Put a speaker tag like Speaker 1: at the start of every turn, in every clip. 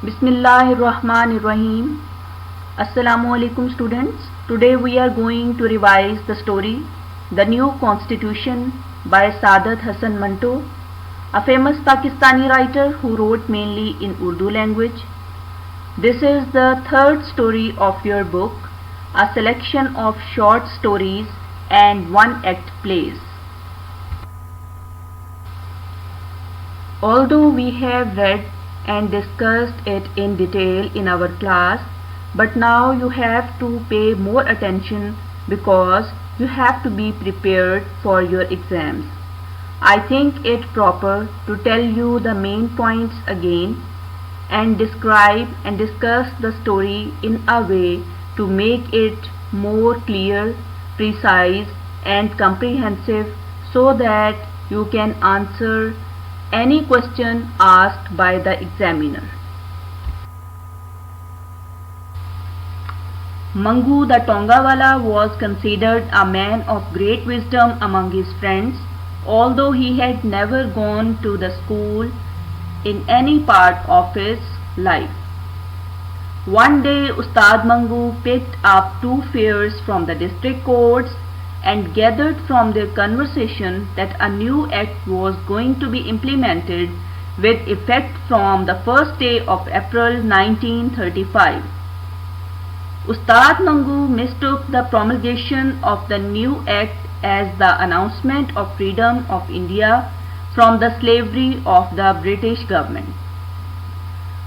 Speaker 1: Bismillahirrahmanirrahim. Assalamu alaikum students. Today we are going to revise the story The New Constitution by Saadat Hasan Manto, a famous Pakistani writer who wrote mainly in Urdu language. This is the third story of your book, a selection of short stories and one-act plays. Although we have read and discussed it in detail in our class, but now you have to pay more attention because you have to be prepared for your exams. I think it proper to tell you the main points again and describe and discuss the story in a way to make it more clear, precise and comprehensive so that you can answer any question asked by the examiner. Mangu the Tongawala was considered a man of great wisdom among his friends, although he had never gone to the school in any part of his life. One day Ustad Mangu picked up two fares from the district courts and gathered from their conversation that a new act was going to be implemented with effect from the first day of April 1935. Ustad Mangu mistook the promulgation of the new act as the announcement of freedom of India from the slavery of the British government.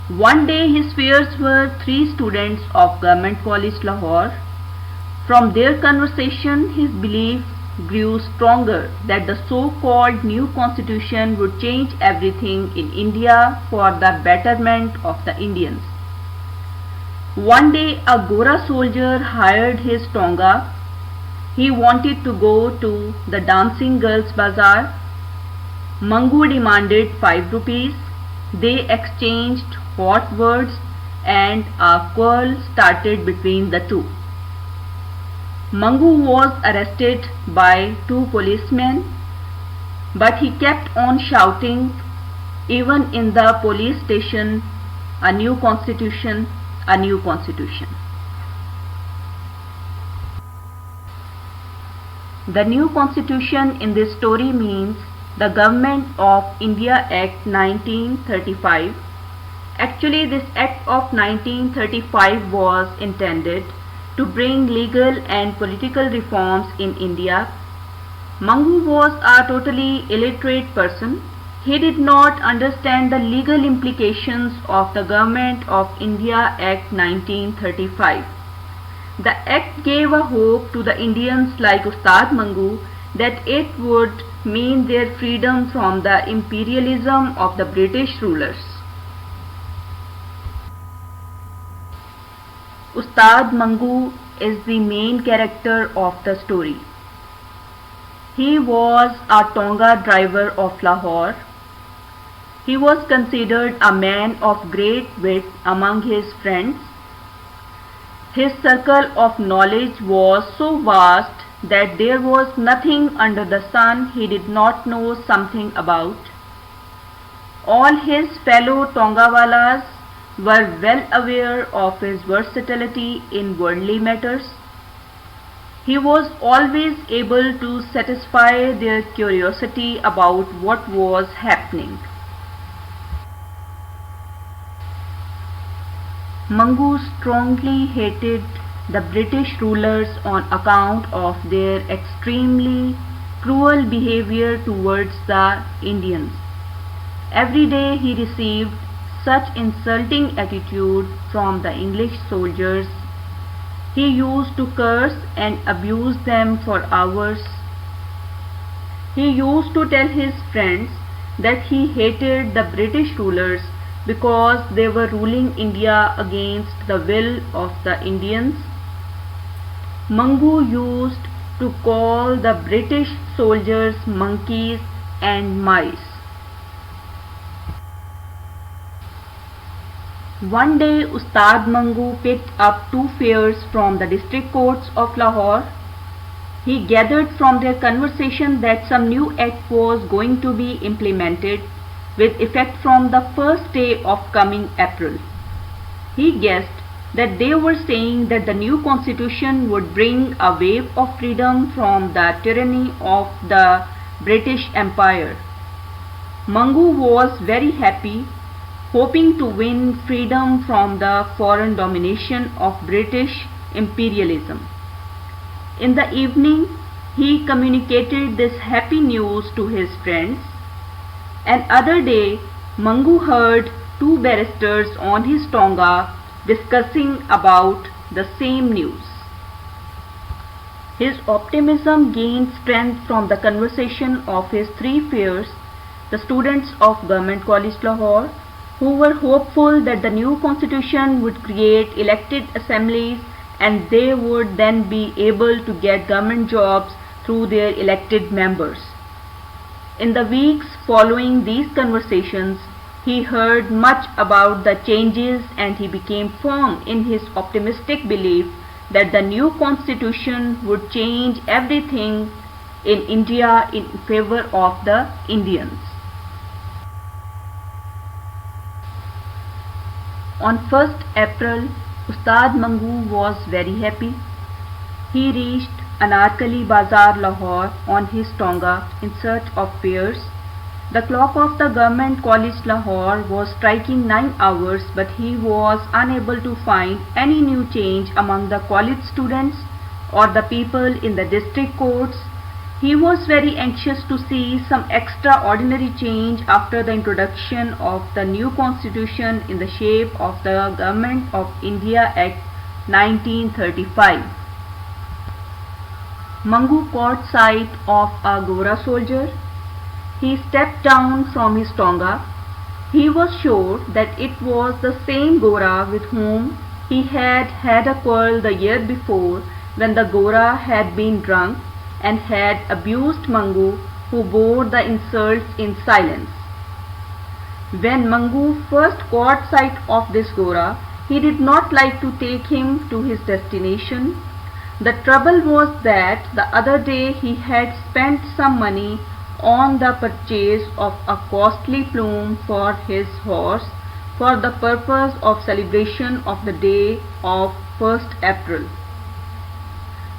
Speaker 1: One day his fares were three students of Government College Lahore. From their conversation, his belief grew stronger that the so-called new constitution would change everything in India for the betterment of the Indians. One day, a Gora soldier hired his Tonga. He wanted to go to the Dancing Girls Bazaar. Mangu demanded 5 rupees. They exchanged hot words and a quarrel started between the two. Mangu was arrested by two policemen, but he kept on shouting even in the police station, "A new constitution, a new constitution." The new constitution in this story means the Government of India Act 1935. Actually, this Act of 1935 was intended to bring legal and political reforms in India. Mangu was a totally illiterate person. He did not understand the legal implications of the Government of India Act 1935. The Act gave a hope to the Indians like Ustad Mangu that it would mean their freedom from the imperialism of the British rulers. Ustad Mangu is the main character of the story. He was a Tonga driver of Lahore. He was considered a man of great wit among his friends. His circle of knowledge was so vast that there was nothing under the sun he did not know something about. All his fellow Tongawalas were well aware of his versatility in worldly matters. He was always able to satisfy their curiosity about what was happening. Mangu strongly hated the British rulers on account of their extremely cruel behavior towards the Indians. Every day he received such insulting attitude from the English soldiers. He used to curse and abuse them for hours. He used to tell his friends that he hated the British rulers because they were ruling India against the will of the Indians. Mangu used to call the British soldiers monkeys and mice. One day Ustad Mangu picked up two fares from the district courts of Lahore. He gathered from their conversation that some new act was going to be implemented with effect from the first day of coming April. He guessed that they were saying that the new constitution would bring a wave of freedom from the tyranny of the British Empire. Mangu was very happy, hoping to win freedom from the foreign domination of British imperialism. In the evening, he communicated this happy news to his friends. Another day, Mangu heard two barristers on his tonga discussing about the same news. His optimism gained strength from the conversation of his three peers, the students of Government College Lahore, who were hopeful that the new constitution would create elected assemblies and they would then be able to get government jobs through their elected members. In the weeks following these conversations, he heard much about the changes and he became firm in his optimistic belief that the new constitution would change everything in India in favor of the Indians. On 1st April, Ustad Mangu was very happy. He reached Anarkali Bazar, Lahore on his tonga in search of fares. The clock of the Government College Lahore was striking 9 hours, but he was unable to find any new change among the college students or the people in the district courts. He was very anxious to see some extraordinary change after the introduction of the new constitution in the shape of the Government of India Act 1935. Mangu caught sight of a Gora soldier. He stepped down from his tonga. He was sure that it was the same Gora with whom he had had a quarrel the year before when the Gora had been drunk and had abused Mangu, who bore the insults in silence. When Mangu first caught sight of this Gora, he did not like to take him to his destination. The trouble was that the other day he had spent some money on the purchase of a costly plume for his horse for the purpose of celebration of the day of 1st April.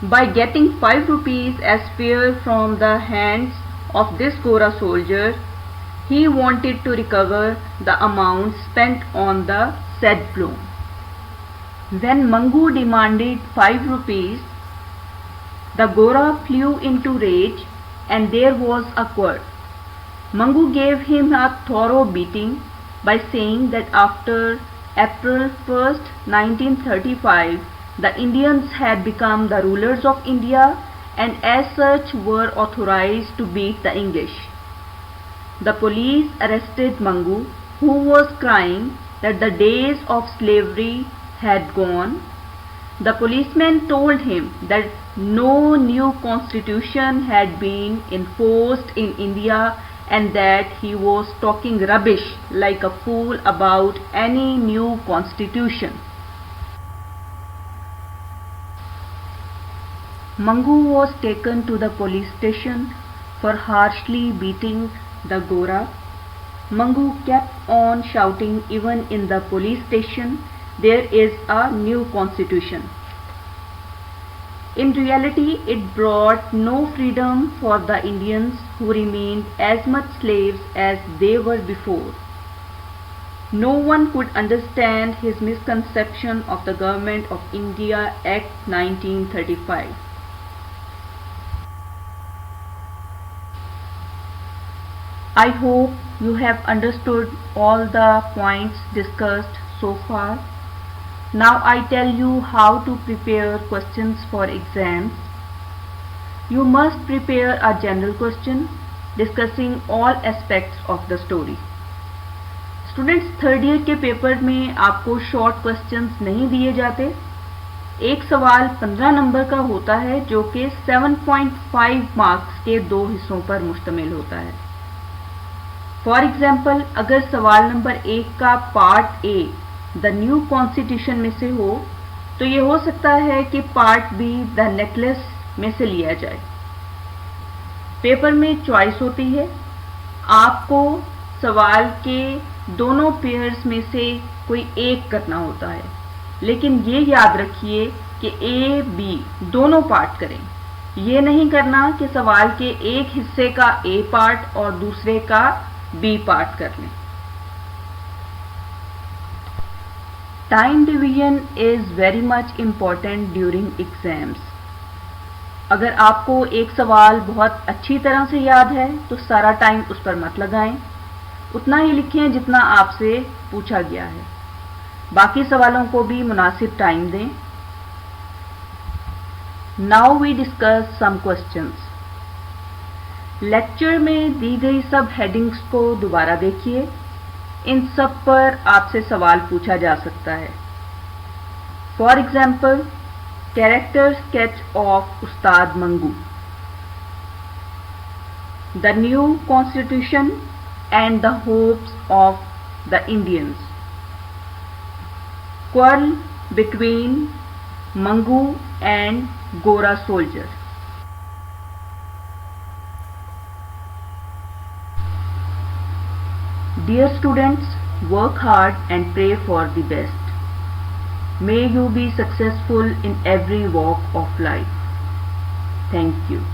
Speaker 1: By getting 5 rupees as fare from the hands of this Gora soldier, he wanted to recover the amount spent on the said plume. When Mangu demanded 5 rupees, the Gora flew into rage and there was a quarrel. Mangu gave him a thorough beating by saying that after April 1st, 1935, the Indians had become the rulers of India and as such were authorized to beat the English. The police arrested Mangu, who was crying that the days of slavery had gone. The policeman told him that no new constitution had been enforced in India and that he was talking rubbish like a fool about any new constitution. Mangu was taken to the police station for harshly beating the Gora. Mangu kept on shouting even in the police station, "There is a new constitution." In reality, it brought no freedom for the Indians, who remained as much slaves as they were before. No one could understand his misconception of the Government of India Act 1935. I hope you have understood all the points discussed so far. Now I tell you how to prepare questions for exams. You must prepare a general question discussing all aspects of the story. Students third year के paper में आपको short questions नहीं दिए जाते. एक सवाल 15 number का होता है जो कि 7.5 मार्क्स के 2 हिस्सों पर मुश्तमिल होता है. फॉर एग्जाम्पल, अगर सवाल नंबर 1 का part A the new constitution में से हो तो ये हो सकता है कि पार्ट बी द नेकलेस में से लिया जाए. पेपर में चॉइस होती है. आपको सवाल के दोनों पेयर्स में से कोई एक करना होता है, लेकिन ये याद रखिए कि ए बी दोनों पार्ट करें। ये नहीं करना कि सवाल के एक हिस्से का ए पार्ट और दूसरे का बी पार्ट कर लें। Time division is very much important during exams. अगर आपको एक सवाल बहुत अच्छी तरह से याद है तो सारा टाइम उस पर मत लगाएं, उतना ही लिखें जितना आपसे पूछा गया है। बाकी सवालों को भी मुनासिब टाइम दें। Now we discuss some questions. Lecture में दी गई सब हेडिंग्स को दोबारा देखिए। इन सब पर आपसे सवाल पूछा जा सकता है। For example, character sketch of Ustad Mangu, the new constitution and the hopes of the Indians, quarrel between Mangu and Gora soldier. Dear students, work hard and pray for the best. May you be successful in every walk of life. Thank you.